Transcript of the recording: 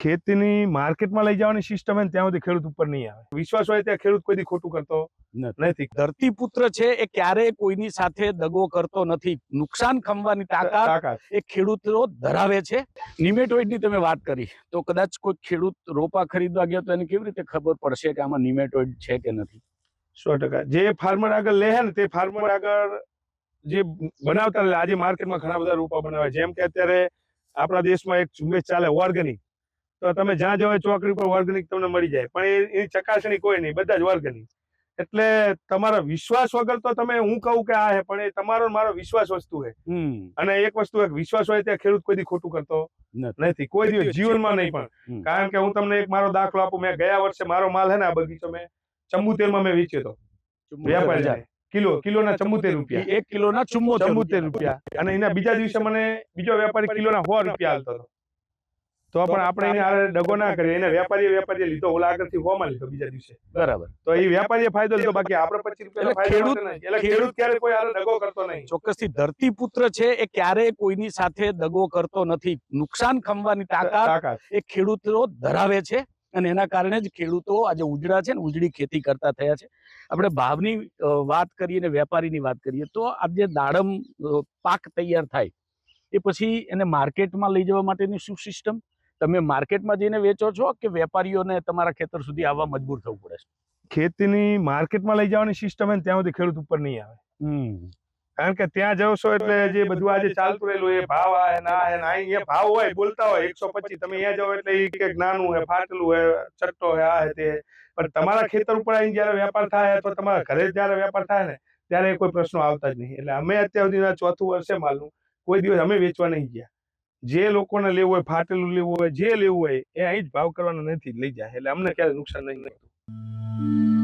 ખેતીની માર્કેટમાં લઈ જવાની સિસ્ટમ ત્યાં સુધી ખેડૂત ઉપર નહીં આવે. વિશ્વાસ હોય ત્યાં ખેડૂત કોઈ દી ખોટું કરતો નથી. ધરતીપુત્ર છે એ ક્યારેય કોઈની સાથે દગો કરતો નથી. નુકસાન ખમવાની તાકાત એ ખેડૂતો ધરાવે છે. નિમેટોઇડની તમે વાત કરી તો કદાચ કોઈ ખેડૂત રોપા ખરીદવા ગયો તો એને કેવી રીતે ખબર પડશે કે આમાં નિમેટોઇડ છે કે નથી? 100%. જે ફાર્મર આગળ લે ને તે ફાર્મર આગળ જે બનાવતા આજે માર્કેટમાં ઘણા બધા રોપા બનાવે. જેમ કે અત્યારે આપણા દેશમાં એક ઝુંબેશ ચાલે ઓર્ગેનિક, તો તમે જ્યાં જાવ ચોકડી પર ઓર્ગેનિક તમને મળી જાય, પણ એની ચકાસણી કોઈ નહીં, બધા જ ઓર્ગેનિક. એટલે તમારા વિશ્વાસ વગર તો તમે હું કહું કે આ હે, પણ એ તમારો મારો વિશ્વાસ વસ્તુ છે. અને એક વસ્તુ વિશ્વાસ હોય ત્યાં ખેડૂત કોઈ દી ખોટું કરતો નથી, કોઈ દિવસ જીવનમાં નહીં પણ. કારણ કે હું તમને એક મારો દાખલો આપું. મેં ગયા વર્ષે મારો માલ હે ને આ બગીચો મેં 74 માં મેં વેચ્યો હતો. વ્યાપારી કિલોના 74 રૂપિયા, 1 કિલોના 74 રૂપિયા. અને એના બીજા દિવસે મને બીજો વેપારી કિલોના 100 રૂપિયા આલતો હતો. તો પણ આપણે એને આ ડગો ના કરીએ. એને વેપારીએ લીધો, ઓલા આગળથી 100 માં લીધો બીજા દિવસે. બરાબર. તો એ વેપારીએ ફાયદો લીધો, બાકી આપણે 25 રૂપિયા ફાયદો નથી. એટલે ખેડૂત ક્યારે કોઈ આ દગો કરતો નહીં. ચોક્કસથી ધરતીપુત્ર છે એ ક્યારેય કોઈની સાથે દગો કરતો નથી. નુકસાન ખમવાની તાકાત એ ખેડૂતો ધરાવે છે. અને એના કારણે જ ખેડૂતો આજે ઉજળા છે ને ઉજળી ખેતી કરતા થયા છે. આપણે ભાવની વાત કરીએ ને વેપારીની વાત કરીએ તો આ જે દાડમ પાક તૈયાર થાય એ પછી એને માર્કેટમાં લઈ જવા માટેની શું સિસ્ટમ? તમે માર્કેટમાં જઈને વેચો છો કે વેપારીઓને તમારા ખેતર સુધી આવવા મજબૂર થવું પડે છે? ખેતીની માર્કેટમાં લઈ જવાની સિસ્ટમ ત્યાં સુધી ખેડૂત ઉપર નહીં આવે. કારણ કે ત્યાં જશો એટલે જે બધું આજે ચાલતું રહેલું એ ભાવ આવે ના અહીંયા ભાવ હોય, બોલતા હોય 125, તમે અહીંયા જાઓ એટલે એ કે નાનું હે, ફાટેલું હે, ચટ્ટો હે, આ હે તે. પણ તમારા ખેતર ઉપર આવીને જયારે વેપાર થાય અથવા તમારા ઘરે જયારે વેપાર થાય ને ત્યારે કોઈ પ્રશ્નો આવતા જ નહીં. એટલે અમે અત્યાર સુધી 4થું વર્ષે માલનું કોઈ દિવસ અમે વેચવા નહીં ગયા. જે લોકોને લેવું હોય, ફાટેલું લેવું હોય, જે લેવું હોય એ અહીં જ ભાવ કરવાનો નથી, લઈ જાય. એટલે અમને ક્યારે નુકસાન નહીં થતું.